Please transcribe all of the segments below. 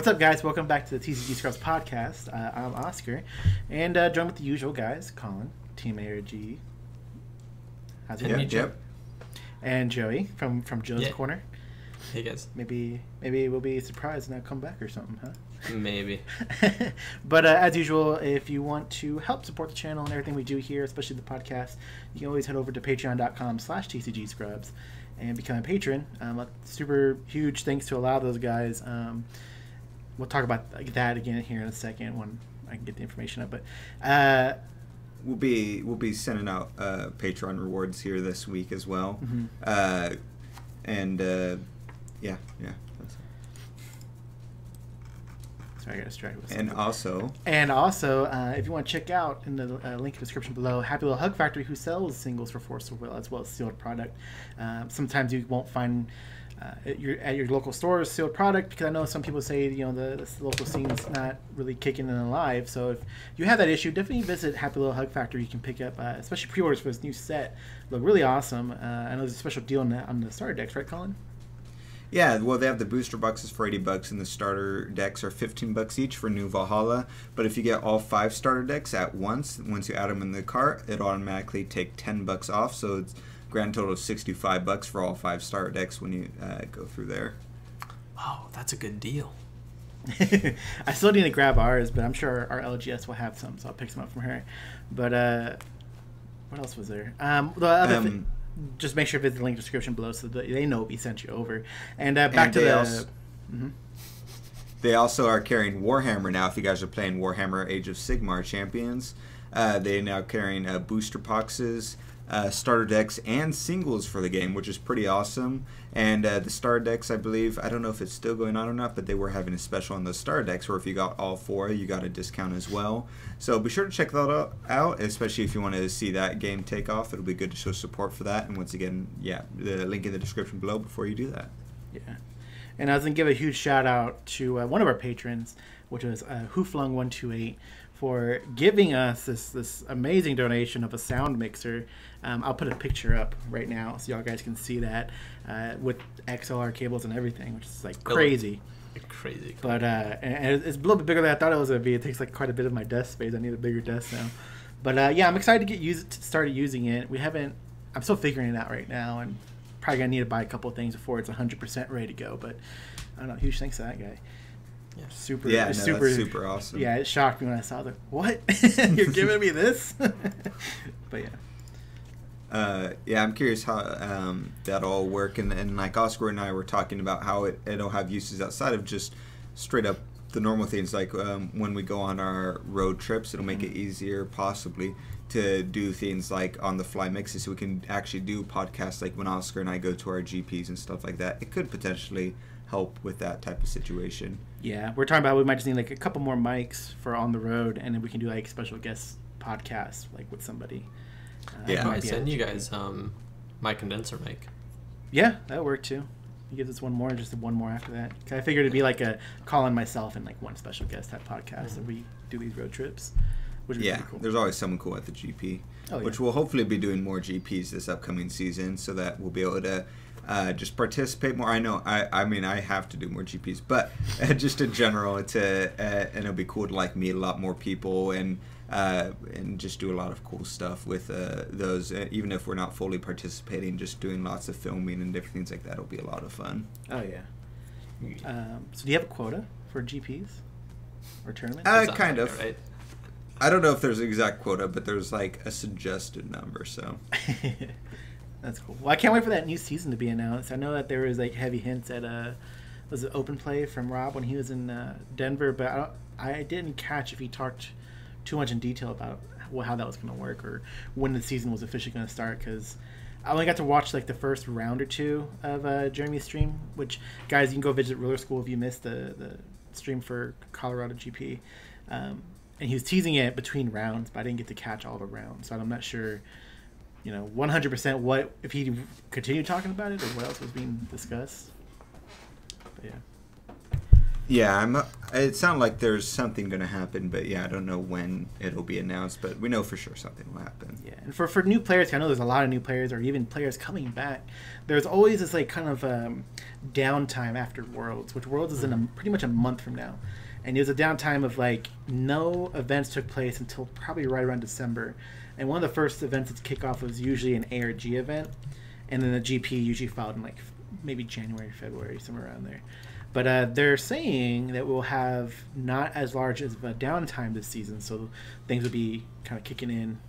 What's up, guys? Welcome back to the TCG Scrubs podcast. I'm Oscar, and joined with the usual guys, Colin, Team ARG. How's it going? Yep. And Joey from Joe's Corner. Hey, guys. Maybe we'll be surprised and not come back or something, huh? Maybe. But as usual, if you want to help support the channel and everything we do here, especially the podcast, you can always head over to patreon.com/TCGscrubs and become a patron. A super huge thanks to a lot of those guys. We'll talk about that again here in a second when I can get the information up. But we'll be sending out Patreon rewards here this week as well. Mm-hmm. Yeah. That's it. Sorry, I got distracted with something. And also, if you want to check out in the link in the description below, Happy Little Hug Factory, who sells singles for Force of Will as well as sealed product. Sometimes you won't find at your local stores sealed product, because I know some people say the local scene's not really kicking in alive. So if you have that issue, definitely visit Happy Little Hug Factory. You can pick up especially pre-orders for this new set. Look really awesome. I know there's a special deal on the starter decks, right, Colin? Yeah, well, they have the booster boxes for $80, and the starter decks are $15 each for new Valhalla. But if you get all 5 starter decks at once you add them in the cart, it automatically take $10 off. So it's grand total of $65 for all 5 starter decks when you go through there. Oh, that's a good deal. I still need to grab ours, but I'm sure our LGS will have some, so I'll pick some up from her. But what else was there? The other just make sure to visit the link in the description below so that they know we sent you over. And back to the... They also are carrying Warhammer now. If you guys are playing Warhammer Age of Sigmar Champions, they are now carrying booster boxes, starter decks, and singles for the game, which is pretty awesome. And the starter decks, I believe, I don't know if it's still going on or not, but they were having a special on those starter decks where if you got all 4, you got a discount as well. So be sure to check that out, especially if you want to see that game take off. It'll be good to show support for that. And once again, the link in the description below before you do that. Yeah. And I was going to give a huge shout out to one of our patrons, which was Hooflung128, for giving us this amazing donation of a sound mixer. I'll put a picture up right now so y'all guys can see that with XLR cables and everything, which is like crazy. Crazy. But and it's a little bit bigger than I thought it was going to be. It takes like quite a bit of my desk space. I need a bigger desk now. But yeah, I'm excited to start using it. I'm still figuring it out right now, and probably going to need to buy a couple of things before it's 100% ready to go. But I don't know. Huge thanks to that guy. Yeah. That's super awesome. Yeah, it shocked me when I saw that. What? You're giving me this? But yeah. I'm curious how that'll all work. And like Oscar and I were talking about how it'll have uses outside of just straight up the normal things. Like when we go on our road trips, it'll make it easier possibly to do things like on the fly mixes, so we can actually do podcasts like when Oscar and I go to our GPs and stuff like that. It could potentially help with that type of situation. Yeah, we're talking about we might just need like a couple more mics for on the road, and then we can do like special guest podcasts like with somebody. I might send you guys my condenser mic. Yeah, that'll work too. He gives us one more, just one more after that. Cause I figured it'd be like a Colin, myself, and like one special guest type podcast if we do these road trips. Which would be pretty cool. There's always someone cool at the GP, which we'll hopefully be doing more GPs this upcoming season, so that we'll be able to just participate more. I know, I mean, I have to do more GPs, but just in general, and it'll be cool to like meet a lot more people and just do a lot of cool stuff with those. Even if we're not fully participating, just doing lots of filming and different things like that will be a lot of fun. Oh yeah. So do you have a quota for GPs or tournaments? Kind of. Right? I don't know if there's an exact quota, but there's like a suggested number. So. That's cool. Well, I can't wait for that new season to be announced. I know that there was like heavy hints at was it open play from Rob when he was in Denver, but I didn't catch if he talked too much in detail about how that was going to work or when the season was officially going to start, because I only got to watch like the first round or two of Jeremy's stream, which, guys, you can go visit Roller School if you missed the stream for Colorado GP. And he was teasing it between rounds, but I didn't get to catch all the rounds, so I'm not sure 100% what, if he continued talking about it or what else was being discussed. But Yeah, it sounds like there's something going to happen, but yeah, I don't know when it'll be announced, but we know for sure something will happen. Yeah, and for new players, I know there's a lot of new players, or even players coming back. There's always this like kind of downtime after Worlds, which Worlds is in pretty much a month from now, and it was a downtime of like no events took place until probably right around December, and one of the first events to kick off was usually an ARG event, and then the GP usually followed in like maybe January, February, somewhere around there. But they're saying that we'll have not as large as a downtime this season, so things will be kind of kicking in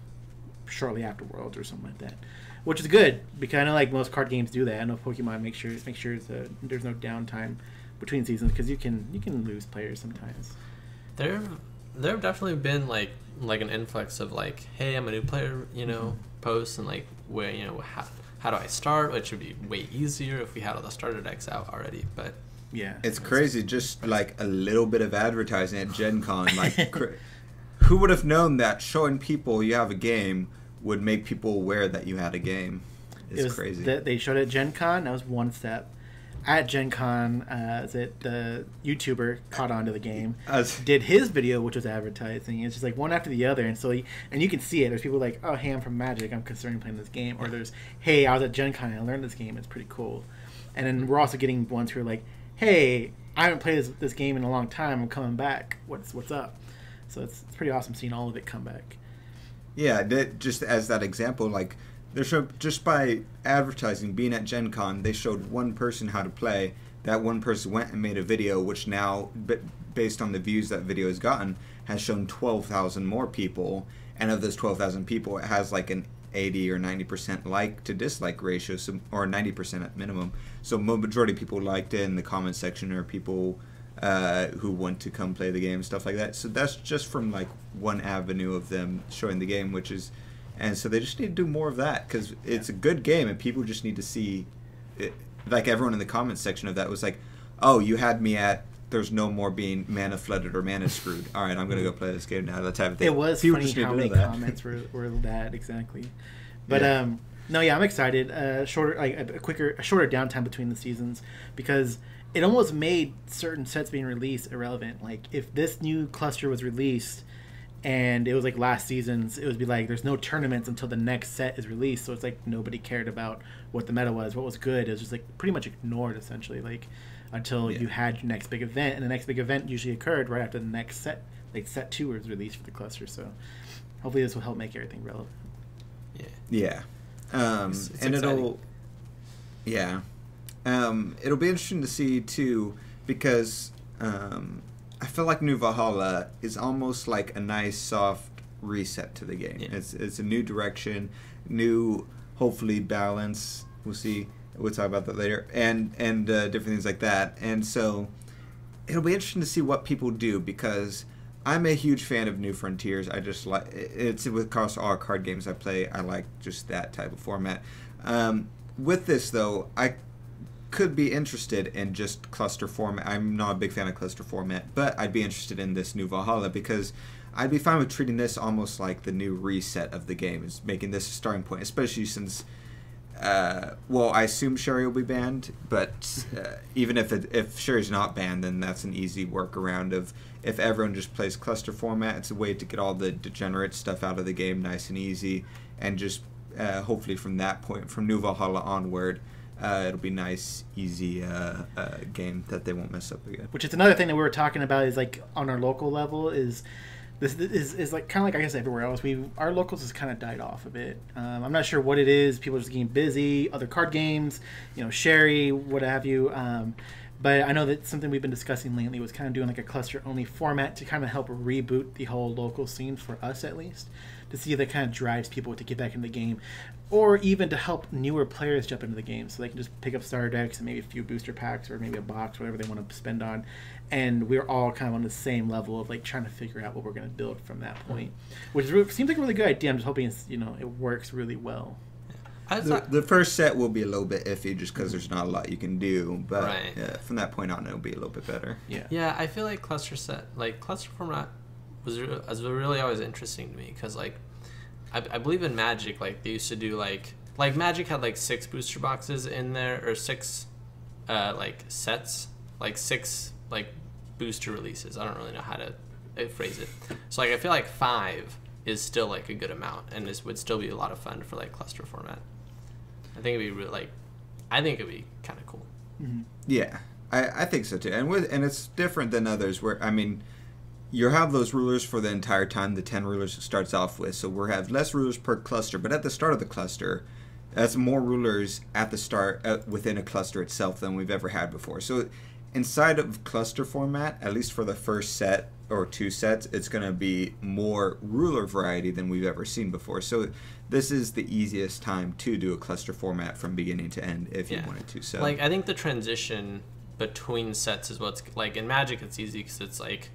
shortly after Worlds or something like that, which is good because I know like most card games do that. I know Pokemon make sure there's no downtime between seasons because you can lose players sometimes. There have definitely been like an influx of like, hey, I'm a new player, posts and like where how do I start, which would be way easier if we had all the starter decks out already, but. Yeah, it's crazy. Just like a little bit of advertising at Gen Con. Like, who would have known that showing people you have a game would make people aware that you had a game? It's crazy. They showed it at Gen Con. That was one step. At Gen Con, the YouTuber caught on to the game, did his video, which was advertising. It's just like one after the other, and so you can see it. There's people like, oh, hey, I'm from Magic. I'm considering playing this game. Or there's, hey, I was at Gen Con. I learned this game. It's pretty cool. And then we're also getting ones who are like, hey, I haven't played this game in a long time. I'm coming back. What's up? So it's pretty awesome seeing all of it come back. Yeah, just as that example, like they showed just by advertising, being at Gen Con, they showed one person how to play. That one person went and made a video, which now, based on the views that video has gotten, has shown 12,000 more people. And of those 12,000 people, it has like an 80 or 90% like to dislike ratio, or 90% at minimum. So majority of people liked it in the comment section, or people who want to come play the game, stuff like that. So that's just from like one avenue of them showing the game, and so they just need to do more of that because it's a good game and people just need to see it. Like everyone in the comment section of that was like, oh, you had me at there's no more being mana flooded or mana screwed. All right, I'm going to go play this game now. That type of thing. It was people funny how many comments were that exactly. But no, yeah, I'm excited. A shorter downtime between the seasons because it almost made certain sets being released irrelevant. Like if this new cluster was released and it was like last season's, it would be like there's no tournaments until the next set is released. So it's like nobody cared about what the meta was, what was good. It was just like pretty much ignored essentially. Like until you had your next big event, and the next big event usually occurred right after the next set. Like set 2 was released for the cluster, so hopefully this will help make everything relevant. Yeah. It's and exciting. It'll be interesting to see too because I feel like New Valhalla is almost like a nice soft reset to the game. Yeah. It's a new direction, new hopefully balance. We'll see. We'll talk about that later, and different things like that. And so it'll be interesting to see what people do because I'm a huge fan of New Frontiers. I just like it's across all card games I play. I like just that type of format. With this though, I could be interested in just cluster format. I'm not a big fan of cluster format, but I'd be interested in this New Valhalla because I'd be fine with treating this almost like the new reset of the game, is making this a starting point, especially since I assume Sherry will be banned, but even if Sherry's not banned, then that's an easy workaround of if everyone just plays cluster format, it's a way to get all the degenerate stuff out of the game nice and easy, and just hopefully from that point, from New Valhalla onward, it'll be nice, easy game that they won't mess up again. Which is another thing that we were talking about is like on our local level is this is like kind of like I guess everywhere else. Our locals has kind of died off a bit. I'm not sure what it is. People are just getting busy. Other card games, Sherry, what have you. But I know that something we've been discussing lately was kind of doing like a cluster only format to kind of help reboot the whole local scene for us at least, to see if that kind of drives people to get back into the game, or even to help newer players jump into the game so they can just pick up starter decks and maybe a few booster packs or maybe a box, whatever they want to spend on. And we're all kind of on the same level of like trying to figure out what we're going to build from that point, which seems like a really good idea. I'm just hoping it works really well. The first set will be a little bit iffy just because there's not a lot you can do, but from that point on, it'll be a little bit better. Yeah. I feel like cluster format was really always interesting to me because like I believe in Magic, like they used to do like Magic had like 6 booster boxes in there, or 6 like sets, like 6 like booster releases. I don't really know how to phrase it. So like I feel like 5 is still like a good amount, and this would still be a lot of fun for like cluster format. I think it'd be really like, I think it'd be kind of cool. Mm-hmm. Yeah, I think so too. And it's different than others where, I mean, you have those rulers for the entire time. The 10 rulers it starts off with, so we have less rulers per cluster. But at the start of the cluster, that's more rulers at the start within a cluster itself than we've ever had before. So inside of cluster format, at least for the first set or 2 sets, it's going to be more ruler variety than we've ever seen before. So this is the easiest time to do a cluster format from beginning to end if you wanted to. So like I think the transition between sets is what's like in Magic. It's easy because it's like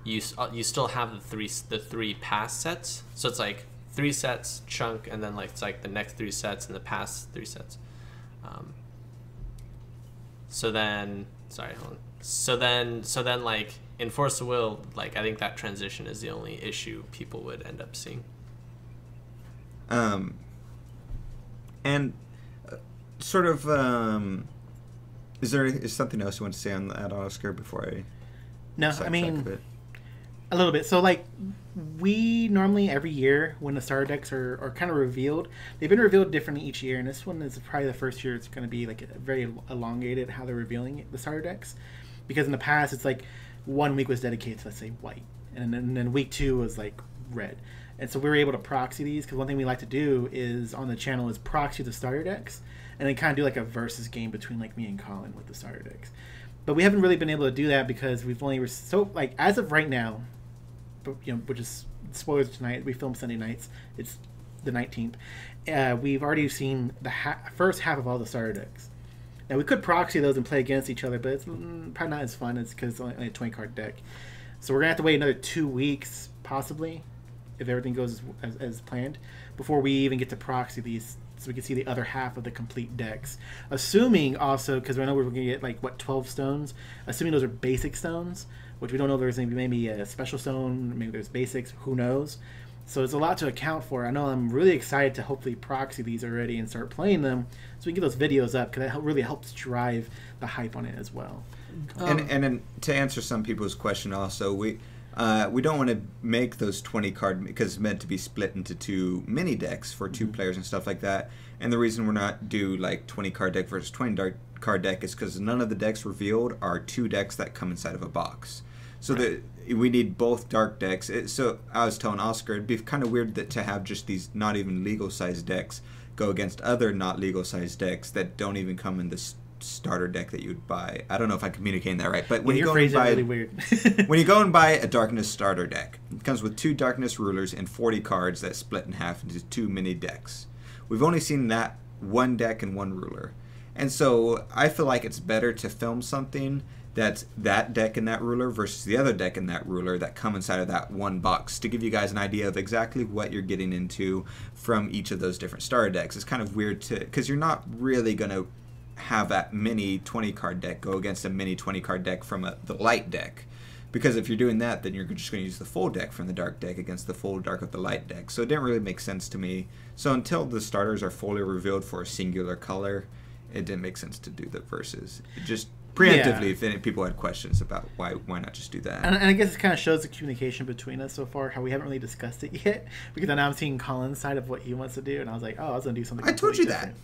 you still have the three past sets. So it's like 3 sets chunk, and then like it's like the next 3 sets and the past 3 sets. So then like in Force of Will, like I think that transition is the only issue people would end up seeing. And sort of, is something else you want to say on that, Oscar, before I? No, I mean, a little bit. So like, we normally every year when the starter decks are kind of revealed, they've been revealed differently each year, and this one is probably the first year it's going to be like very elongated how they're revealing the starter decks, because in the past it's like 1 week was dedicated to, let's say, white, and then week 2 was like red. And so we were able to proxy these, because one thing we like to do is on the channel is proxy the starter decks, and then kind of do like a versus game between like me and Colin with the starter decks. But we haven't really been able to do that because we've only so like as of right now, but which is spoilers tonight. We film Sunday nights. It's the 19th. We've already seen the first half of all the starter decks. Now we could proxy those and play against each other, but it's probably not as fun. It's because it's only a 20 card deck. So we're gonna have to wait another 2 weeks, possibly, if everything goes as planned, before we even get to proxy these, so we can see the other half of the complete decks. Assuming also, because I know we're going to get like 12 stones. Assuming those are basic stones, which we don't know if there's maybe a special stone, maybe there's basics. Who knows? So it's a lot to account for. I know I'm really excited to hopefully proxy these already and start playing them, so we can get those videos up, because that really helps drive the hype on it as well. And to answer some people's question also, we don't want to make those 20 card, because it's meant to be split into 2 mini decks for 2 players and stuff like that. And the reason we're not do like 20 card deck versus 20 card deck is because none of the decks revealed are 2 decks that come inside of a box. So we need both dark decks. So I was telling Oscar, it'd be kind of weird to have just these not even legal sized decks go against other not legal sized decks that don't even come in this starter deck that you would buy. I don't know if I'm communicating that right, but when you go and buy, really weird. when you go and buy a darkness starter deck, it comes with 2 darkness rulers and 40 cards that split in half into 2 mini decks. We've only seen that 1 deck and 1 ruler, and so I feel like it's better to film something that's that deck and that ruler versus the other deck and that ruler that come inside of that 1 box, to give you guys an idea of exactly what you're getting into from each of those different starter decks. It's kind of weird because you're not really going to have that mini 20 card deck go against a mini 20 card deck from the light deck, because if you're doing that, then you're just going to use the full deck from the dark deck against the full dark of the light deck. So it didn't really make sense to me. So until the starters are fully revealed for a singular color, it didn't make sense to do the versus. It just preemptively, if any people had questions about why not just do that. And I guess it kind of shows the communication between us so far, how we haven't really discussed it yet, because now I'm seeing Colin's side of what he wants to do, and I was like, oh, I was going to do something. I told you different.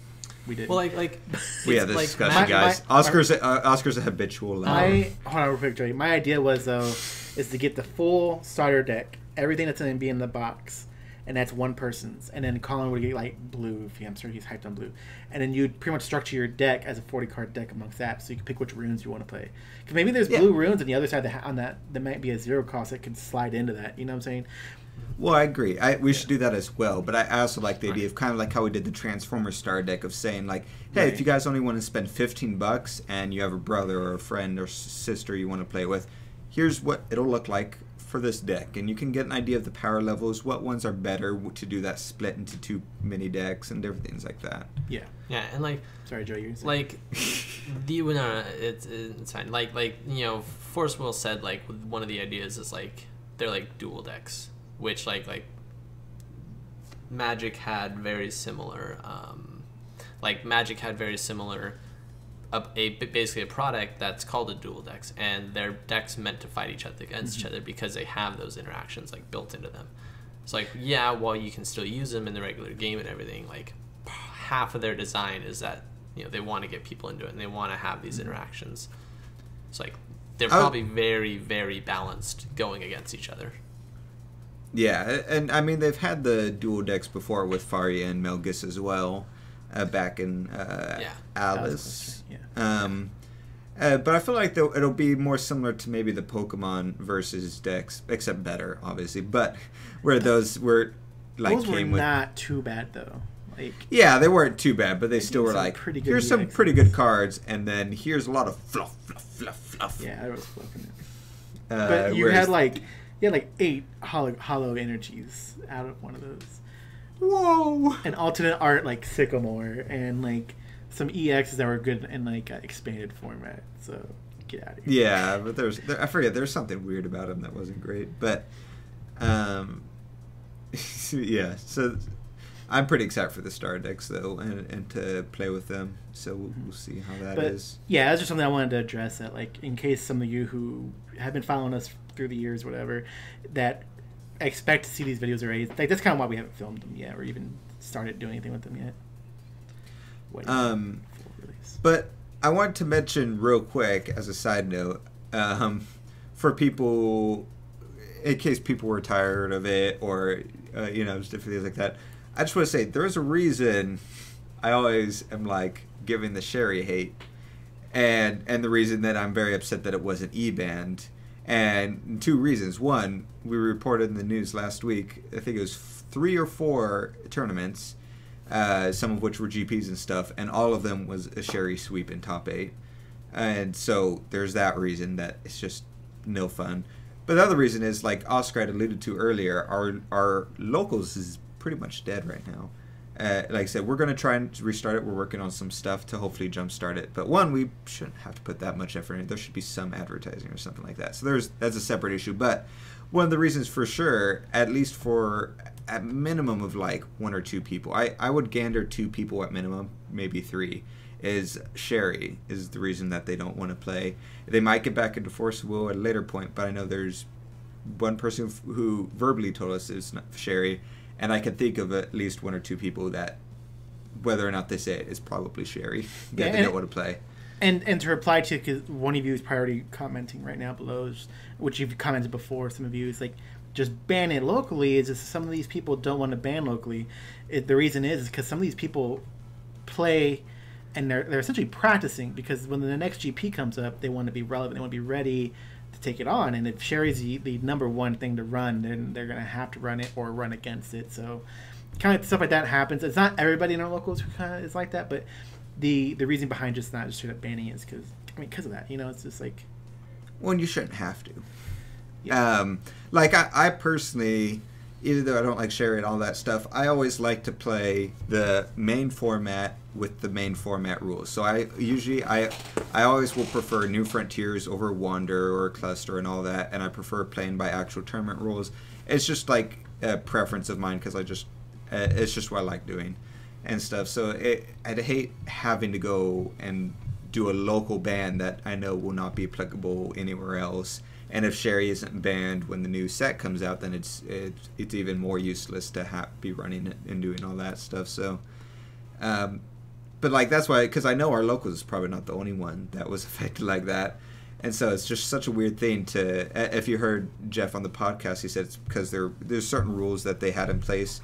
We did. Well, like we had this discussion, guys. Oscar's a habitual. Hold on real quick, Joey. My idea was, though, is to get the full starter deck, everything that's going to be in the box, and that's one person's. And then Colin would get like blue, I'm sure he's hyped on blue. And then you'd pretty much structure your deck as a 40 card deck amongst that, so you can pick which runes you want to play. Because maybe there's blue runes on the other side on that might be a 0 cost that can slide into that. You know what I'm saying? Well, I agree. We should do that as well. But I also like the idea of kind of like how we did the Transformers Star deck, of saying like, hey, if you guys only want to spend $15 and you have a brother or a friend or sister you want to play with, here's what it'll look like for this deck. And you can get an idea of the power levels, what ones are better to do that split into 2 mini decks and different things like that. Yeah. Yeah, and like... Sorry, Joe, you're saying? Like, it's fine. Like Force Will said, like, one of the ideas is, like, they're, like, dual decks, which, like Magic had very similar, basically a product that's called a dual decks, and their decks meant to fight each other against each other because they have those interactions like built into them. It's like, yeah, while you can still use them in the regular game and everything, like half of their design is that, you know, they want to get people into it and they want to have these interactions. It's like they're probably very, very balanced going against each other. Yeah, and I mean they've had the dual decks before with Faria and Melgis as well, back in Alice. But I feel like it'll be more similar to maybe the Pokemon versus decks, except better, obviously. But where those were like those were not too bad though. Like, yeah, they weren't too bad, but they still were like, here's some pretty good cards, and then here's a lot of fluff. Yeah, there was fluff in it. But you had like 8 hollow energies out of one of those. Whoa! And alternate art like Sycamore, and like some EXs that were good in like expanded format. So get out of here. Yeah, but I forget, there's something weird about them that wasn't great. But yeah, so I'm pretty excited for the Star decks though, and to play with them. So we'll see how that is. Yeah, that's just something I wanted to address. That like in case some of you who have been following us through the years, whatever, that expect to see these videos raised. Like that's kind of why we haven't filmed them yet, or even started doing anything with them yet. But I want to mention real quick as a side note, for people, in case people were tired of it or just different things like that. I just want to say there's a reason I always am like giving the Sherry hate, and the reason that I'm very upset that it wasn't E-banned, and 2 reasons. One, we reported in the news last week, I think it was 3 or 4 tournaments, some of which were GPs and stuff, and all of them was a Sherry sweep in top 8. And so there's that reason that it's just no fun. But the other reason is, like Oscar had alluded to earlier, our locals is pretty much dead right now. Like I said, we're going to try and restart it. We're working on some stuff to hopefully jumpstart it. But one, we shouldn't have to put that much effort in it. There should be some advertising or something like that. So that's a separate issue. But one of the reasons for sure, at least for at minimum of like 1 or 2 people, I would gander 2 people at minimum, maybe 3, is Sherry is the reason that they don't want to play. They might get back into Force of Will at a later point, but I know there's one person who verbally told us it's not Sherry, and I can think of at least 1 or 2 people that, whether or not they say it, is probably Sherry, that they don't want to play. And to reply to, because one of you is priority commenting right now below, which you've commented before, some of you, is like, just ban it locally. Is just some of these people don't want to ban locally. The reason is because some of these people play, and they're essentially practicing, because when the next GP comes up, they want to be relevant, they want to be ready to take it on. And if Sherry's the number 1 thing to run, then they're going to have to run it or run against it. So kind of stuff like that happens. It's not everybody in our locals who kind of is like that, but the reason behind just not just straight up banning is because of that. It's just like, well, you shouldn't have to. Yeah. Like I personally, even though I don't like Sherry and all that stuff, I always like to play the main format with the main format rules. So I always will prefer New Frontiers over Wander or Cluster and all that, and I prefer playing by actual tournament rules. It's just like a preference of mine, because it's just what I like doing and stuff. So I'd hate having to go and do a local ban that I know will not be applicable anywhere else. And if Sherry isn't banned when the new set comes out, then it's even more useless to be running it and doing all that stuff. So, but like that's why, because I know our locals is probably not the only one that was affected like that, and so it's just such a weird thing to. If you heard Jeff on the podcast, he said it's because there's certain rules that they had in place,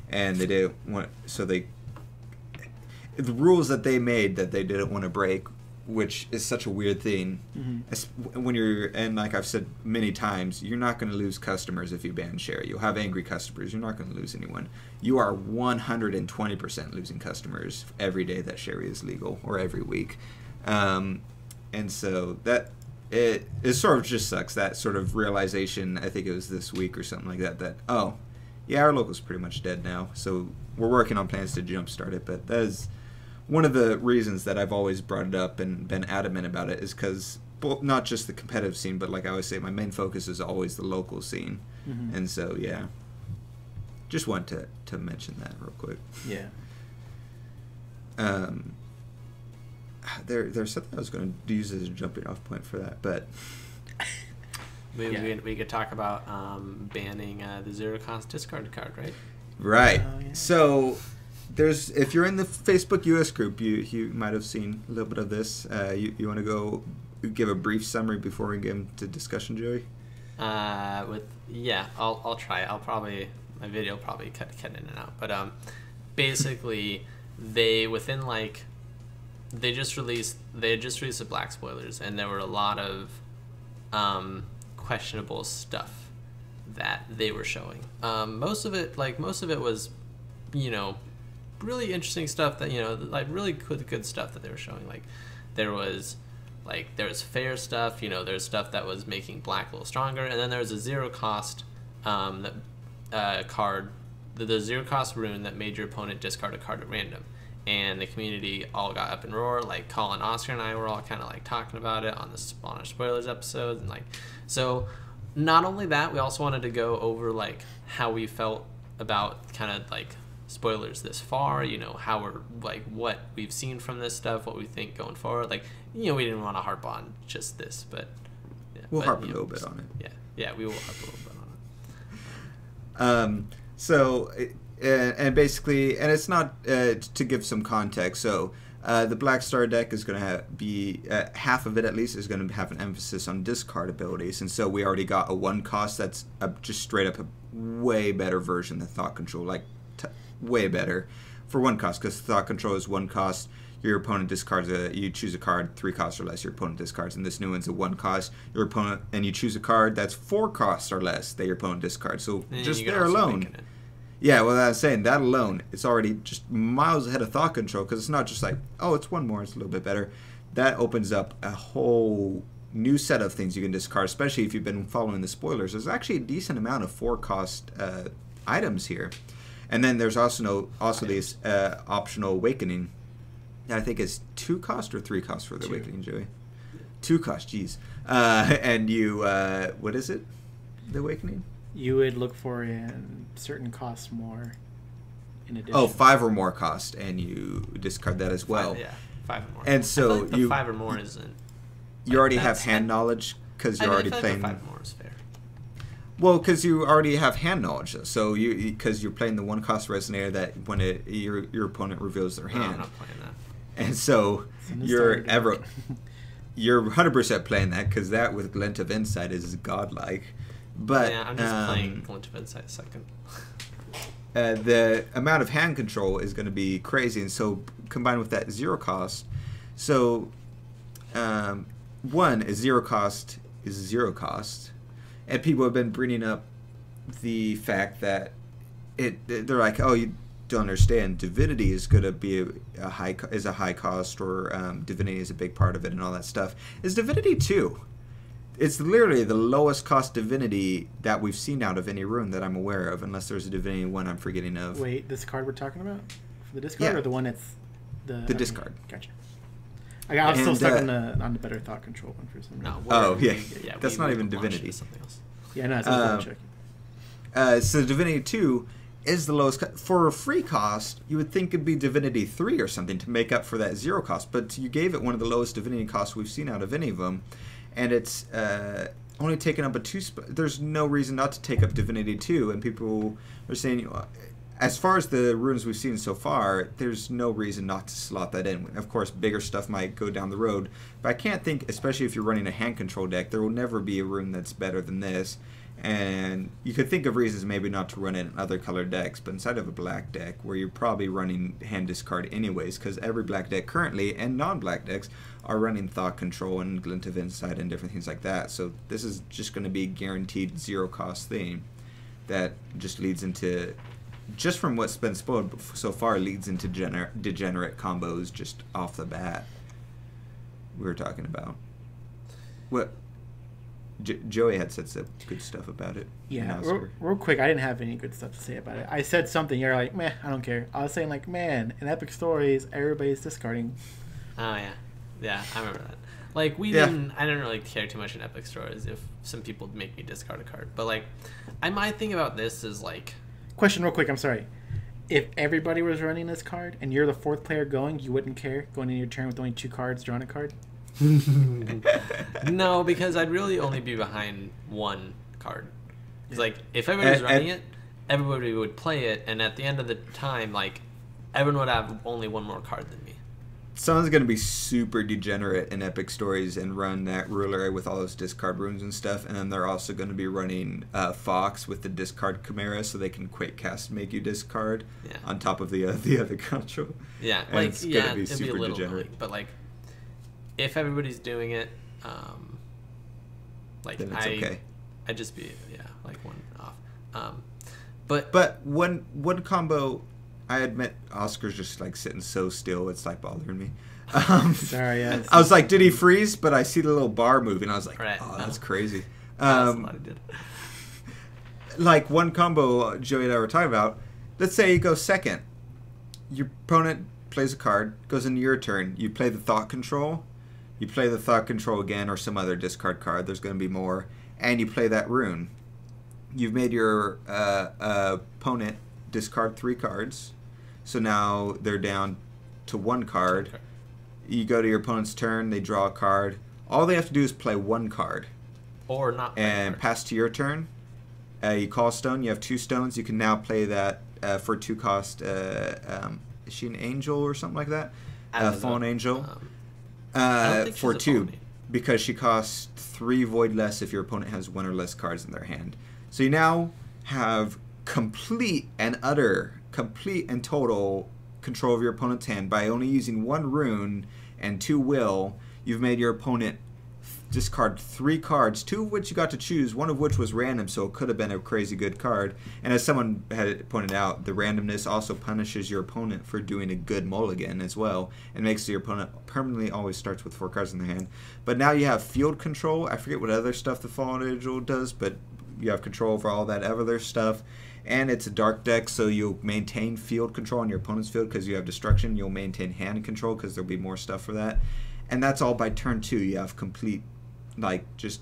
and they didn't want, so the rules that they made that they didn't want to break, which is such a weird thing. Mm-hmm. When and like I've said many times, you're not going to lose customers if you ban Sherry. You'll have angry customers. You're not going to lose anyone. You are 120% losing customers every day that Sherry is legal, or every week. And so that it sort of just sucks, that sort of realization. I think it was this week or something like that, oh, yeah, our local's pretty much dead now. So we're working on plans to jumpstart it, but that is one of the reasons that I've always brought it up and been adamant about it, is because not just the competitive scene, but like I always say, my main focus is always the local scene. Mm-hmm. And so, yeah. Just want to mention that real quick. Yeah. there's something I was going to use as a jumping off point for that, but we could talk about banning the zero cost discard card, right? Right. Oh, yeah. So if you're in the Facebook US group, you might have seen a little bit of this. You want to go give a brief summary before we get into discussion, Joey? I'll try. My video will probably cut in and out, but basically they just released the black spoilers, and there were a lot of questionable stuff that they were showing. Most of it was, really interesting stuff that, really good stuff that they were showing. Like there was fair stuff, there's stuff that was making black a little stronger, and then there was a zero cost card, the zero cost rune that made your opponent discard a card at random. And the community all got up and roar. Like Colin, Oscar, and I were all kind of like talking about it on our spoilers episodes, and so. Not only that, we also wanted to go over like how we felt about kind of like spoilers this far. How we're like what we've seen from this stuff, what we think going forward. Like we didn't want to harp on just this, but we'll harp a little bit on it. Yeah, we will harp a little bit on it. So. And basically, and it's not to give some context. So the Black Star deck is going to be half of it at least is going to have an emphasis on discard abilities, and so we already got a 1 cost that's just straight up a way better version than Thought Control, like way better for 1 cost, because Thought Control is 1 cost. Your opponent discards you choose a card 3 costs or less. Your opponent discards, and this new one's a 1 cost. Your opponent and you choose a card that's 4 costs or less that your opponent discards. So and just there alone. Yeah, well, I was saying that alone, it's already just miles ahead of Thought Control, because it's not just like, oh, it's 1 more, it's a little bit better. That opens up a whole new set of things you can discard, especially if you've been following the spoilers. There's actually a decent amount of 4-cost items here. And then there's also these optional Awakening. I think it's 2 cost or 3 cost for the 2. Awakening, Joey? 2 cost, jeez. And you, what is it? The Awakening? You would look for certain costs more in addition. Oh, 5 or more cost, and you discard that as well. 5 or more. And so I feel like the 5 or more isn't. You already have hand knowledge because you're already playing. Like 5 or more is fair. Well, because you already have hand knowledge, so because you're playing the 1 cost resonator that when your opponent reveals their hand. No, I'm not playing that. And so you're 100% playing that, because that with Glint of Insight is godlike. But yeah, I'm just playing Glint of Insight second. The amount of hand control is going to be crazy, and so combined with that 0 cost, so 1 is 0 cost is 0 cost, and people have been bringing up the fact that they're like, oh, you don't understand, Divinity is going to be a high cost, or Divinity is a big part of it, and all that stuff. Is Divinity 2? It's literally the lowest cost Divinity that we've seen out of any rune that I'm aware of, unless there's a Divinity 1 I'm forgetting of. Wait, this card we're talking about? For the discard, or the one that's the discard? Gotcha. I'm still stuck on the better Thought Control one for some reason. No, that's not even Divinity. Something else. Yeah, no, it's checking. So Divinity 2 is the lowest for a free cost. You would think it'd be Divinity 3 or something to make up for that 0 cost, but you gave it one of the lowest Divinity costs we've seen out of any of them. And it's only taken up a 2 there's no reason not to take up Divinity 2, and people are saying, as far as the runes we've seen so far, there's no reason not to slot that in. Of course, bigger stuff might go down the road, but I can't think, especially if you're running a hand control deck, there will never be a rune that's better than this. And you could think of reasons maybe not to run it in other colored decks, but inside of a black deck, where you're probably running hand discard anyways, because every black deck currently, and non-black decks, are running Thought Control and Glint of Insight and different things like that. So this is just going to be guaranteed 0 cost thing that just leads into, just from what's been spoiled so far, leads into degenerate combos just off the bat. We were talking about what Joey had said some good stuff about it. Yeah, real quick, I didn't have any good stuff to say about it. I said something, you're like, meh, I don't care. I was saying like, man, in Epic Stories, everybody's discarding. Oh yeah. Yeah, I remember that. Like, I didn't really care too much in Epic Stories if some people make me discard a card. But, like, my thing about this is, like... Question real quick, I'm sorry. if everybody was running this card and you're the fourth player going, you wouldn't care going into your turn with only 2 cards, drawing a card? No, because I'd really only be behind 1 card. It's like, if everybody was running it, everybody would play it, and at the end of the time, like, everyone would have only 1 more card than me. Someone's going to be super degenerate in Epic Stories and run that ruler with all those discard runes and stuff, and then they're also going to be running Fox with the discard Chimera so they can quick cast make you discard on top of the other control. Yeah, and like, it's going to be super it'd be a little degenerate. annoying, but, like, if everybody's doing it, like, Then it's okay. I'd just be, like, 1 off. But one combo... I admit, Oscar's just like sitting so still, it's like bothering me. Sorry, yeah. I was like, did he freeze? But I see the little bar moving. I was like, right, oh, that's crazy. That's a lot he did. Like one combo Joey and I were talking about, let's say you go second. Your opponent plays a card, goes into your turn. You play the Thought Control. You play the Thought Control again or some other discard card. There's going to be more. And you play that rune. You've made your opponent discard 3 cards. So now they're down to 1 card. Okay. You go to your opponent's turn, they draw a card. All they have to do is play 1 card. Or not play and card. pass to your turn. You call a stone, you have 2 stones. You can now play that for 2 cost. Is she an angel or something like that? Fallen Angel. I don't think for she's a 2. fallen angel. Because she costs 3 void less if your opponent has 1 or less cards in their hand. So you now have complete and total control of your opponent's hand by only using 1 rune and 2 will. You've made your opponent discard 3 cards, 2 of which you got to choose, 1 of which was random, so it could have been a crazy good card. And as someone had pointed out, the randomness also punishes your opponent for doing a good mulligan as well, and makes your opponent permanently always starts with 4 cards in their hand. But now you have field control. I forget what other stuff the Fallen Angel does, but you have control over all that other stuff. And it's a dark deck, so you'll maintain field control on your opponent's field because you have destruction. You'll maintain hand control because there'll be more stuff for that. And that's all by turn 2. You have complete, like, just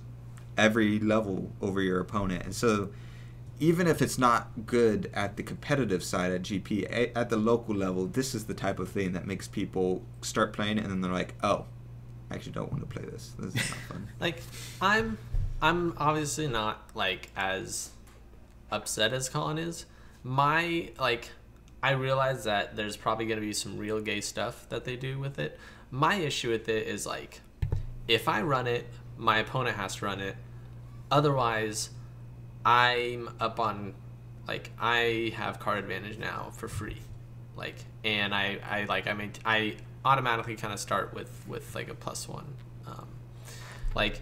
every level over your opponent. And so even if it's not good at the competitive side at GP, at the local level, this is the type of thing that makes people start playing it, and then they're like, oh, I actually don't want to play this. This is not fun. Like, I'm obviously not, like, as upset as Colin is. I realize that there's probably going to be some real gay stuff that they do with it. My issue with it is, like, if I run it, my opponent has to run it. Otherwise, I'm up on, like, I have card advantage now for free. Like, and I automatically kind of start with like a +1. Like,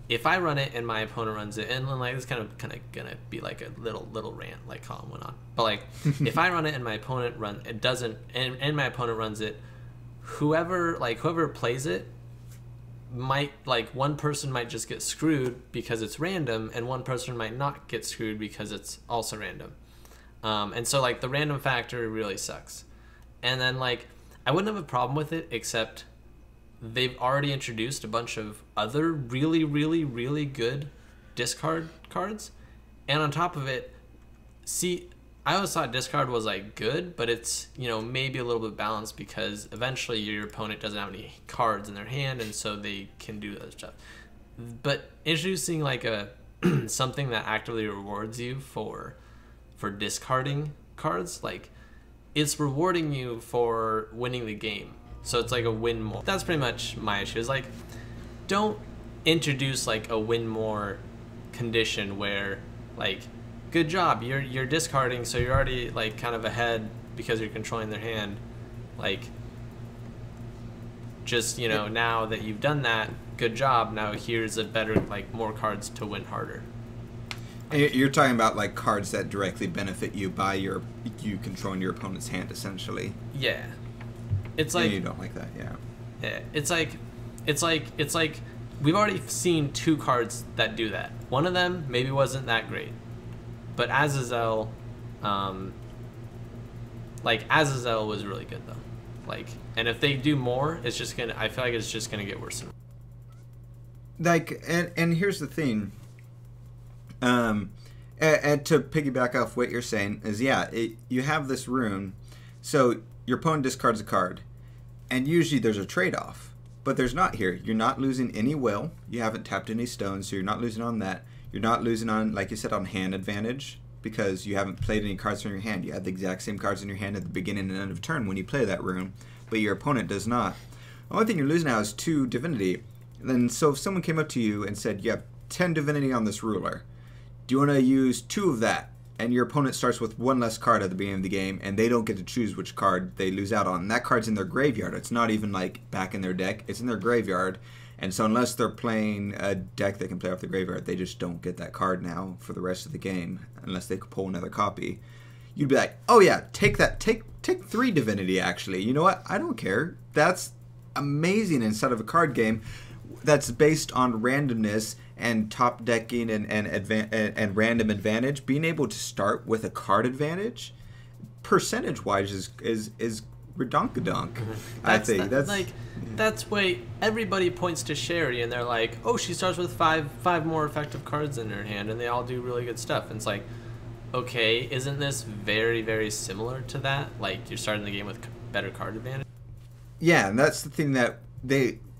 if I run it and my opponent runs it, and then, like, it's kind of gonna be like a little rant like Colin went on. But, like, if I run it and my opponent and my opponent runs it, whoever plays it might, like, one person might just get screwed because it's random, and one person might not get screwed because it's also random. And so, like, the random factor really sucks. And then, like, I wouldn't have a problem with it, except they've already introduced a bunch of other really, really, really good discard cards. And on top of it, see, I always thought discard was, like, good, but it's, you know, maybe a little bit balanced because eventually your opponent doesn't have any cards in their hand, and so they can do other stuff. But introducing, like, a something that actively rewards you for discarding cards, like, it's rewarding you for winning the game. So it's like a win more. That's pretty much my issue. Is, like, don't introduce, like, a win more condition where, like, good job, you're discarding, so you're already, like, kind of ahead because you're controlling their hand. Like, just, you know, now that you've done that, good job. Now here's a better, like, more cards to win harder. You're talking about, like, cards that directly benefit you by you controlling your opponent's hand, essentially. Yeah. It's like, you don't like that, yeah. Yeah, it's like we've already seen 2 cards that do that. One of them maybe wasn't that great, but Azazel, Azazel was really good though. Like, and if they do more, I feel like it's just gonna get worse. Like, and here's the thing. And And to piggyback off what you're saying is, you have this rune, so your opponent discards a card, and usually there's a trade-off, but there's not here. You're not losing any will. You haven't tapped any stones, so you're not losing on that. You're not losing on, like you said, on hand advantage, because you haven't played any cards from your hand. You have the exact same cards in your hand at the beginning and end of turn when you play that rune, but your opponent does not. The only thing you're losing now is 2 divinity. Then, so if someone came up to you and said, you have 10 divinity on this ruler, do you want to use 2 of that? And your opponent starts with 1 less card at the beginning of the game, and they don't get to choose which card they lose out on. And that card's in their graveyard. It's not even like back in their deck. It's in their graveyard. And so unless they're playing a deck that can play off the graveyard, they just don't get that card now for the rest of the game, unless they could pull another copy. You'd be like, oh yeah, take that. Take 3 divinity, actually. You know what? I don't care. That's amazing inside of a card game that's based on randomness and top decking and random advantage. Being able to start with a card advantage, percentage wise, is redonkadonk. I think that's why everybody points to Sherry and they're like, oh, she starts with five more effective cards in her hand and they all do really good stuff. And it's like, okay, isn't this very, very similar to that? Like, you're starting the game with better card advantage. Yeah, and that's the thing that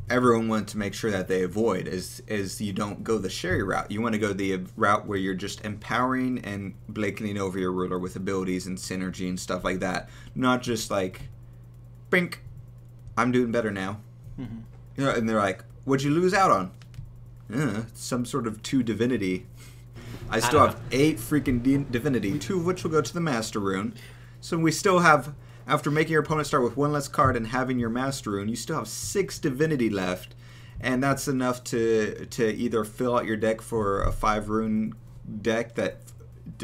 everyone wants to make sure that they avoid is you don't go the Sherry route. You want to go the route where you're just empowering and blanketing over your ruler with abilities and synergy and stuff like that. Not just like, bink, I'm doing better now. Mm-hmm. You know, and they're like, what'd you lose out on? Some sort of 2 divinity. I still have 8 freaking divinity, 2 of which will go to the Master Rune. So we still have, after making your opponent start with 1 less card and having your Master Rune, you still have 6 divinity left. And that's enough to either fill out your deck for a 5 rune deck that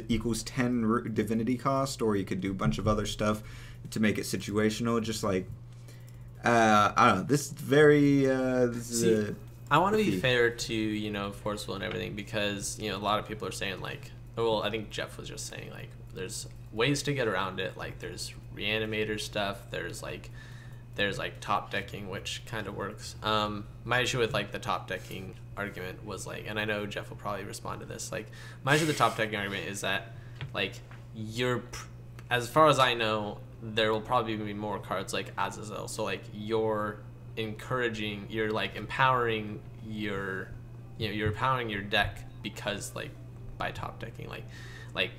equals 10 divinity cost, or you could do a bunch of other stuff to make it situational. Just like, I don't know, this is very... I want to be fair to, Forceful and everything, because, a lot of people are saying, like, well, I think Jeff was just saying, like, there's ways to get around it. Like, there's reanimator stuff. There's top decking, which kind of works. My issue with, like, the top decking argument was, like, and I know Jeff will probably respond to this, like, my issue with the top decking argument is that, like, as far as I know, there will probably be more cards like Azazel. So, like, you're empowering your deck because, like, by top decking, like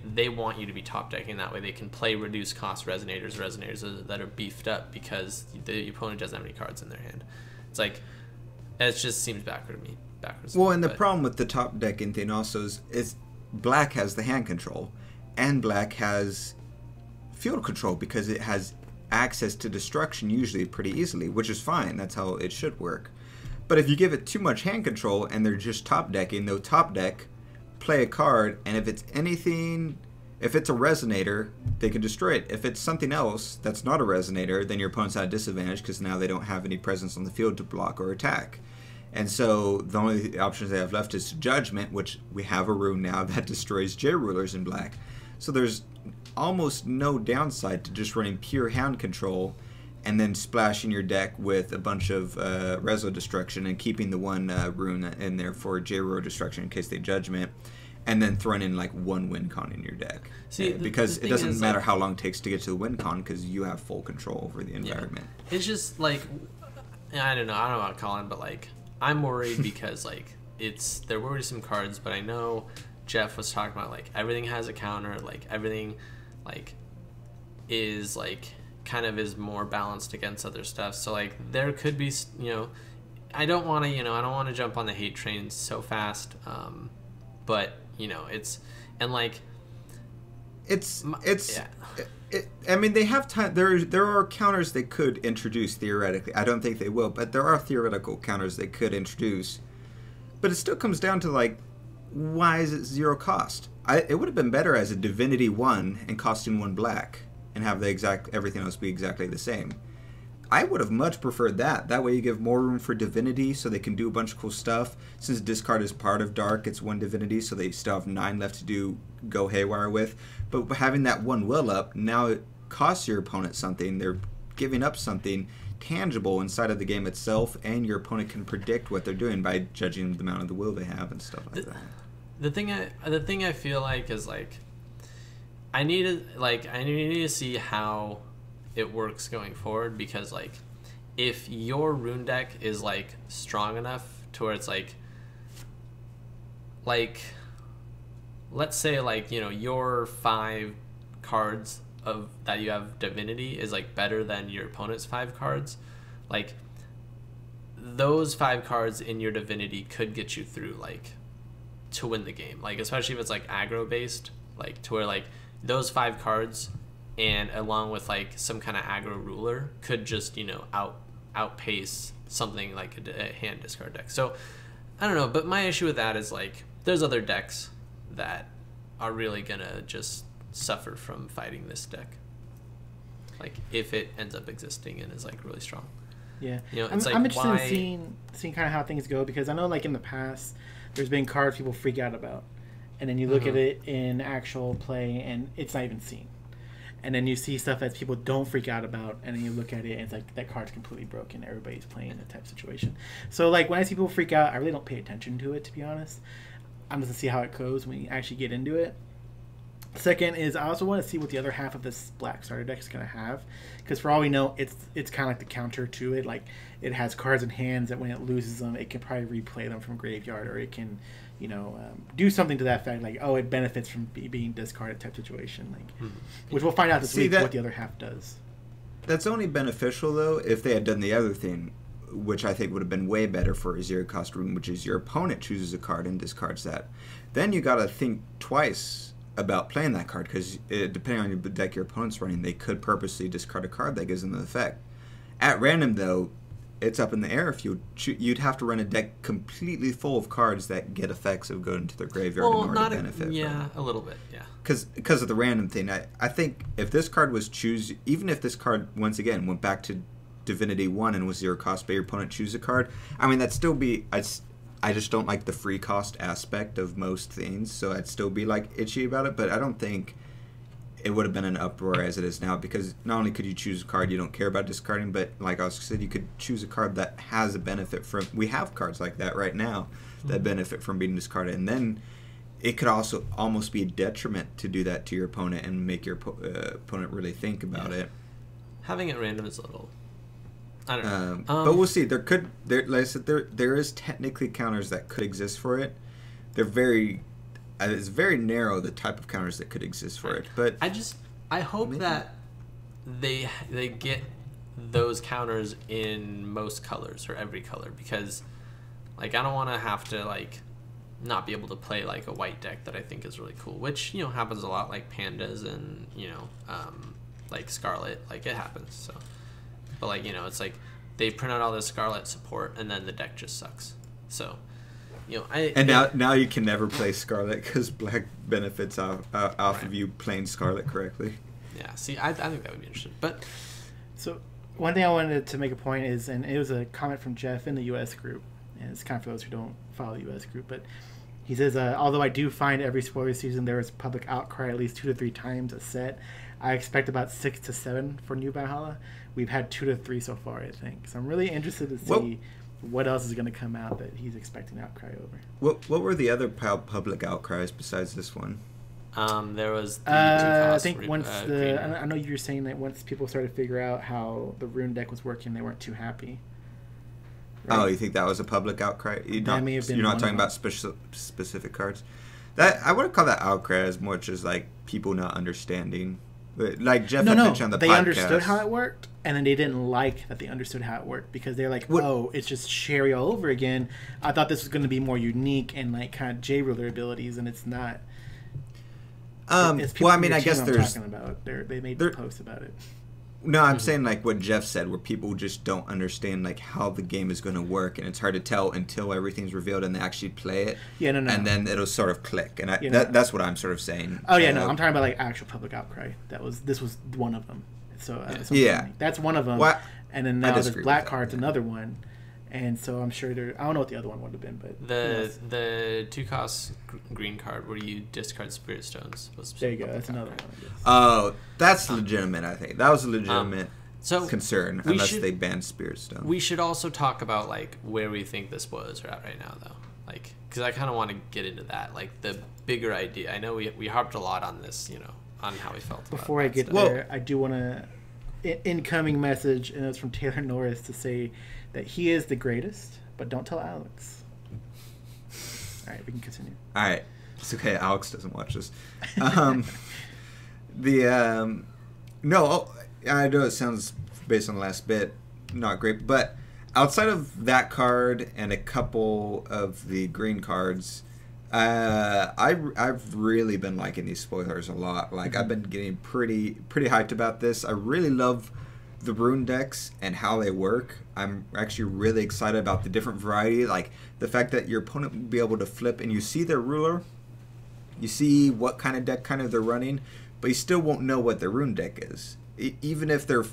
they want you to be top decking. That way they can play reduced cost resonators that are beefed up because the opponent doesn't have any cards in their hand. It's like, it just seems backwards. Well, and the problem with the top decking thing also is black has the hand control and black has field control because it has access to destruction usually pretty easily, which is fine. That's how it should work. But if you give it too much hand control and they're just top decking, they'll top deck, play a card, and if it's a resonator, they can destroy it. If it's something else that's not a resonator, then your opponent's at a disadvantage because now they don't have any presence on the field to block or attack. And so the only options they have left is Judgment, which we have a rune now that destroys J-Rulers in black. So there's almost no downside to just running pure hand control and then splashing your deck with a bunch of Reso Destruction and keeping the one rune in there for J-Ruler Destruction in case they Judgment, and then throwing in like 1 win con in your deck. See, because it doesn't matter how long it takes to get to the win con because you have full control over the environment. Yeah. It's just like, I don't know about Colin, but like, I'm worried because like there were some cards, but I know Jeff was talking about like everything has a counter, like everything like is like kind of is more balanced against other stuff. So like there could be, I don't want to jump on the hate train so fast, but it's and like I mean, they have time. There are counters they could introduce theoretically. I don't think they will, but there are theoretical counters they could introduce. But it still comes down to like, why is it 0 cost? It would have been better as a Divinity 1 and costing 1 black and have everything else be exactly the same. I would have much preferred that. That way you give more room for Divinity so they can do a bunch of cool stuff. Since discard is part of Dark, it's 1 Divinity, so they still have 9 left to go haywire with. But having that 1 will up, now it costs your opponent something. They're giving up something tangible inside of the game itself, and your opponent can predict what they're doing by judging the amount of the will they have and stuff like that. the thing I feel like is like I need to see how it works going forward, because like if your rune deck is like strong enough to where it's like let's say like, you know, your 5 cards of that you have divinity is like better than your opponent's 5 cards, like those 5 cards in your divinity could get you through like to win the game, like especially if it's like aggro based, like to where like those 5 cards and along with like some kind of aggro ruler could just, you know, outpace something like a hand discard deck. So I don't know, but my issue with that is like there's other decks that are really gonna just suffer from fighting this deck, like if it ends up existing and is like really strong. Yeah, you know, I'm interested in seeing kind of how things go, because I know like in the past there's been cards people freak out about, and then you look at it in actual play and it's not even seen, and then you see stuff that people don't freak out about, and then you look at it and it's like that card's completely broken, everybody's playing that type of situation. So like when I see people freak out, I really don't pay attention to it, to be honest. I'm just gonna see how it goes when you actually get into it. Second is I also want to see what the other half of this black starter deck is going to have, because for all we know, it's kind of like the counter to it. Like it has cards in hands that when it loses them, it can probably replay them from graveyard, or it can, you know, do something to that effect. Like, oh, it benefits from being discarded type situation. Like, which we'll find out this week what the other half does. That's only beneficial though if they had done the other thing, which I think would have been way better for a 0-cost rune, which is your opponent chooses a card and discards that. Then you got to think twice about playing that card, because depending on the deck your opponent's running, they could purposely discard a card that gives them the effect. At random, though, it's up in the air. If you'd have to run a deck completely full of cards that get effects of going to their graveyard in order to benefit. A little bit, yeah. Because of the random thing. I think if this card was even if this card, once again, went back to Divinity 1 and was 0-cost, but your opponent choose a card, I mean, that'd still be... I just don't like the free cost aspect of most things, so I'd still be like itchy about it, but I don't think it would have been an uproar as it is now, because not only could you choose a card you don't care about discarding, but like I said, you could choose a card that has a benefit from... We have cards like that right now that benefit from being discarded, and then it could also almost be a detriment to do that to your opponent and make your opponent really think about it. Having it random is a little... I don't know. But we'll see. Like I said, there is technically counters that could exist for it. They're very... it's very narrow, the type of counters that could exist for it. But I hope that they get those counters in most colors or every color, because like I don't want to have to like not be able to play like a white deck that I think is really cool, which, you know, happens a lot, like pandas and, you know, like Scarlet, like it happens. So, but like, you know, it's like they print out all this Scarlet support and then the deck just sucks. So, you know, now you can never play Scarlet because black benefits off of you playing Scarlet correctly. Yeah, see, I think that would be interesting. But so one thing I wanted to make a point is, and it was a comment from Jeff in the U.S. group, and it's kind of for those who don't follow the U.S. group, but he says, although I do find every spoiler season there is public outcry at least 2 to 3 times a set, I expect about 6 to 7 for New Valhalla. We've had 2 to 3 so far, I think. So I'm really interested to see what else is going to come out that he's expecting outcry over. What were the other public outcries besides this one? There was the I think once I know you were saying that once people started to figure out how the rune deck was working, they weren't too happy. Right? Oh, you think that was a public outcry? You're not talking about specific cards? That I wouldn't call that outcry as much as like people not understanding. Like Jeff had mentioned on the podcast. They understood how it worked, and then they didn't like that they understood how it worked, because they're like, oh, it's just Sherry all over again. I thought this was going to be more unique and like kind of J-ruler abilities, and it's not. Well, I mean, I guess there's... talking about. They made the post about it. No, I'm saying like what Jeff said, where people just don't understand like how the game is going to work, and it's hard to tell until everything's revealed and they actually play it. Yeah, no. And then it'll sort of click, and that's what I'm sort of saying. Oh yeah, no, I'm talking about like actual public outcry. This was one of them. So that's one of them. Well, and then now this black card's another one, and so I'm sure I don't know what the other one would have been, but the 2-cost green card where you discard Spirit Stones was there. You go. That's another one. Oh, that's legitimate. I think that was a legitimate concern, unless they banned Spirit Stone. We should also talk about like where we think the spoilers are at right now, though. like because I kind of want to get into that, like the bigger idea. I know we harped a lot on this, on how we felt. Before I get there, I do want to incoming message, and it's from Taylor Norris to say that he is the greatest, but don't tell Alex. All right, we can continue. All right, it's okay. Alex doesn't watch this. No, I know it sounds based on the last bit not great, but outside of that card and a couple of the green cards, I've really been liking these spoilers a lot. Like I've been getting pretty hyped about this. I really love the rune decks and how they work. I'm actually really excited about the different variety, like the fact that your opponent will be able to flip and you see their ruler, you see what kind of deck they're running, but you still won't know what their rune deck is. Even if they're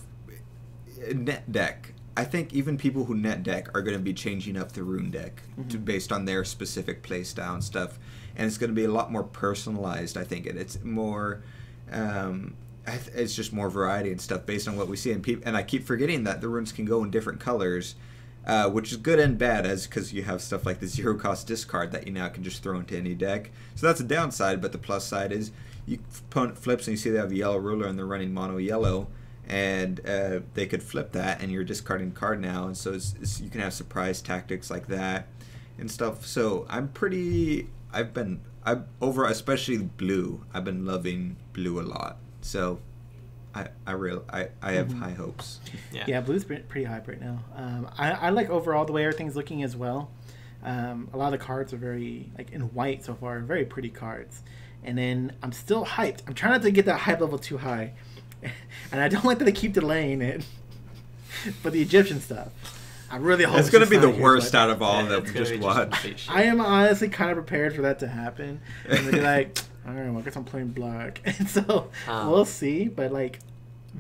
net deck, I think even people who net deck are going to be changing up the rune deck based on their specific play style and stuff, and it's going to be a lot more personalized. I think, and it's more, it's just more variety and stuff based on what we see. And I keep forgetting that the runes can go in different colors, which is good and bad, as because you have stuff like the 0-cost discard that you now can just throw into any deck. So that's a downside, but the plus side is you opponent flips and you see they have a yellow ruler and they're running mono yellow. And they could flip that, and you're discarding a card now, and so you can have surprise tactics like that and stuff. So especially blue. I've been loving blue a lot. So I have high hopes. Yeah, blue's pretty hype right now. I like overall the way everything's looking as well. A lot of the cards are very like in white so far, very pretty cards. And then I'm still hyped. I'm trying not to get that hype level too high. And I don't like that they keep delaying it. But the Egyptian stuff, I really hope it's going to be the worst out of all that we just watched. I am honestly kind of prepared for that to happen. And they'll be like, all right, well, I guess I'm playing black. And so we'll see. But like,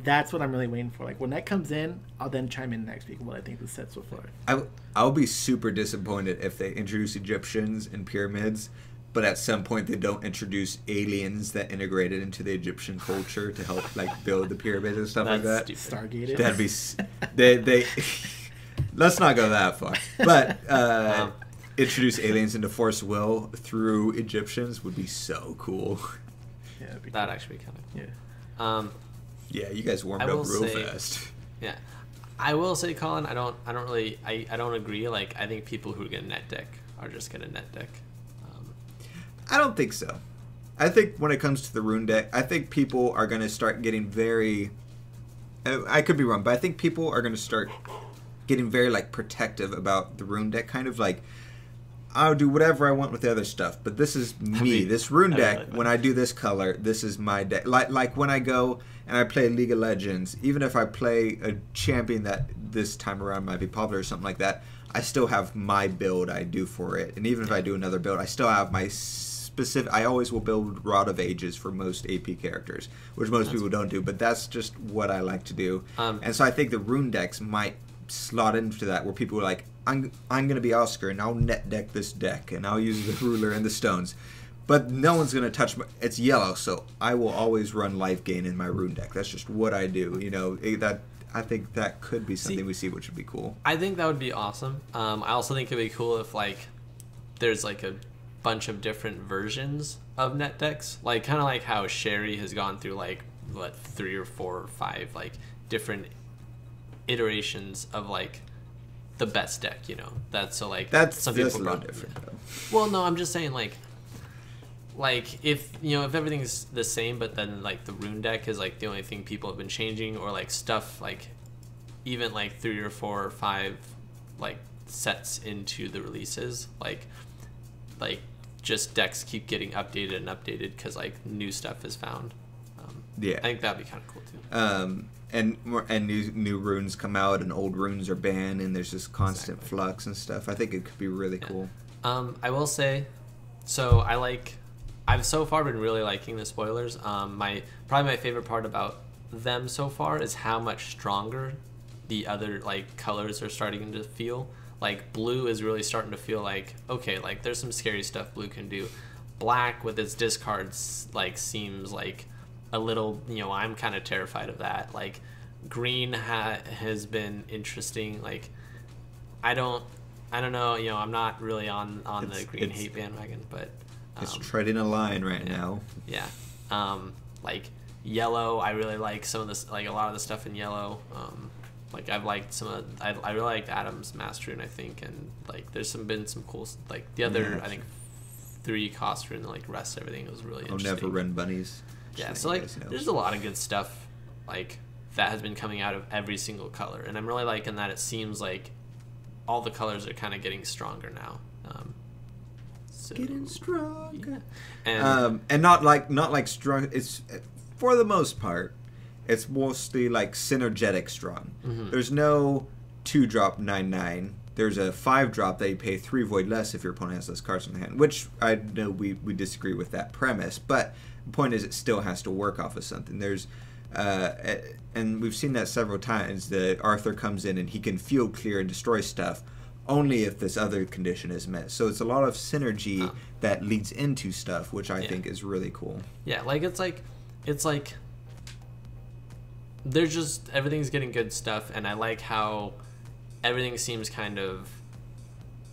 that's what I'm really waiting for. Like when that comes in, I'll then chime in next week what I think the set so far. I'll be super disappointed if they introduce Egyptians and pyramids, but at some point they don't introduce aliens that integrated into the Egyptian culture to help like build the pyramids and stuff like that. Stargated. That'd be they let's not go that far. But introduce aliens into Force Will through Egyptians would be so cool. Yeah, that'd cool. Actually be kind of cool. Yeah. Yeah, you guys warmed up real fast. Yeah. I will say, Colin, I don't agree. Like I think people who get a net deck are just gonna net deck. I don't think so. I think when it comes to the rune deck, I think people are going to start getting very... I could be wrong, but I think people are going to start getting very like protective about the rune deck. Kind of like, I'll do whatever I want with the other stuff, but this is me. This rune deck, when I do this color, this is my deck. Like when I go and I play League of Legends, even if I play a champion that this time around might be popular or something like that, I still have my build I do for it. And even if I do another build, I still have my specific... I always will build Rod of Ages for most AP characters, which most people don't do, but that's just what I like to do. And so I think the rune decks might slot into that, where people are like, I'm going to be Oscar, and I'll net deck this deck, and I'll use the ruler and the stones. But no one's going to touch my... It's yellow, so I will always run life gain in my rune deck. That's just what I do. I think that could be something we see, which would be cool. I think that would be awesome. I also think it'd be cool if like there's like a bunch of different versions of net decks, like kind of like how Sherry has gone through like 3 or 4 or 5 like different iterations of like the best deck. That's some people brought different. Though. Well, no, I'm just saying like if if everything's the same, but then like the rune deck is like the only thing people have been changing, or like stuff like even like 3 or 4 or 5 like sets into the releases, like just decks keep getting updated and updated because like new stuff is found. I think that'd be kind of cool too. And new runes come out and old runes are banned, and there's this constant flux and stuff. I think it could be really cool. I will say, so I've so far been really liking the spoilers. Probably my favorite part about them so far is how much stronger the other like colors are starting to feel. Like blue is really starting to feel like, okay, like there's some scary stuff blue can do. Black with its discards like seems like a little, I'm kind of terrified of that. Like green has been interesting. Like I don't I don't know. You know, I'm not really on the green hate bandwagon, but it's treading a line right now. Yeah. Like yellow, I really like some of this, like a lot of the stuff in yellow. Like I've liked some of, I really liked Adam's Master Rune, I think, and like there's been some cool, like the other, I think 3 cost rune, like rest everything was really interesting. Never run bunnies. Yeah, so like there's a lot of good stuff like that has been coming out of every single color, and I'm really liking that. It seems like all the colors are kind of getting stronger now. So, getting stronger. Yeah. And not like strong. It's for the most part, it's mostly like synergetic strong. There's no 2-drop 9/9. There's a 5-drop that you pay 3 void less if your opponent has those cards in the hand. Which I know we disagree with that premise, but the point is it still has to work off of something. There's and we've seen that several times. That Arthur comes in and he can field clear and destroy stuff only if this other condition is met. So it's a lot of synergy that leads into stuff, which I think is really cool. Yeah, like it's like there's just everything's getting good stuff, and I like how everything seems kind of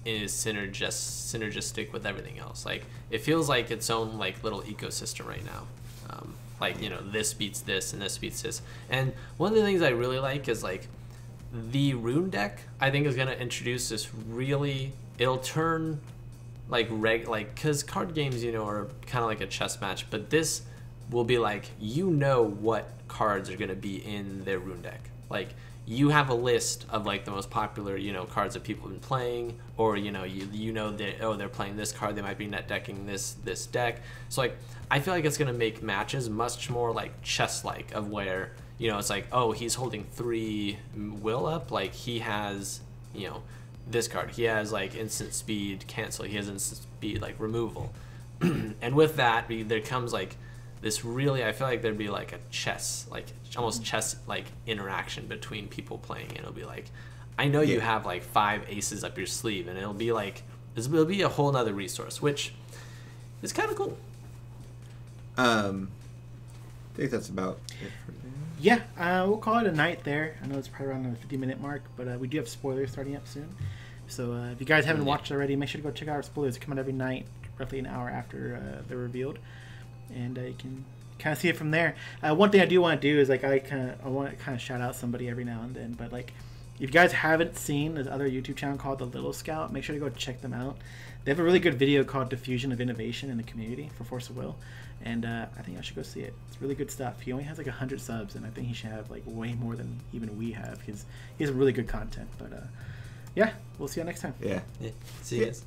is synergistic with everything else. Like it feels like its own like little ecosystem right now. Like, you know, this beats this and this beats this. And one of the things I really like is like the rune deck, I think, is going to introduce this really, it'll turn like because card games, you know, are kind of like a chess match, but this will be like, you know what cards are going to be in their rune deck. Like you have a list of like the most popular, you know, cards that people have been playing, or you know that, oh, they're playing this card, they might be net decking this deck. So like I feel like it's going to make matches much more like chess like, of where, you know, it's like, oh, he's holding 3 will up, like he has, you know, this card, he has like instant speed cancel, he has instant speed like removal. And with that there comes like this really, I feel like there'd be like a chess, like almost chess like interaction between people playing, and it'll be like, I know you have like 5 aces up your sleeve, and it'll be like, it'll be a whole nother resource, which is kind of cool. I think that's about it for now. Yeah, we'll call it a night there. I know it's probably around the 50-minute mark, but we do have spoilers starting up soon. So if you guys haven't watched already, make sure to go check out our spoilers. They come out every night, roughly an hour after they're revealed. And you can kind of see it from there. One thing I do want to do is like I want to kind of shout out somebody every now and then. But like, if you guys haven't seen this other YouTube channel called The Little Scout, make sure to go check them out. They have a really good video called Diffusion of Innovation in the Community for Force of Will, and I think I should go see it. It's really good stuff. He only has like 100 subs, and I think he should have like way more than even we have, because he has really good content. But yeah, we'll see you next time. Yeah. See you guys.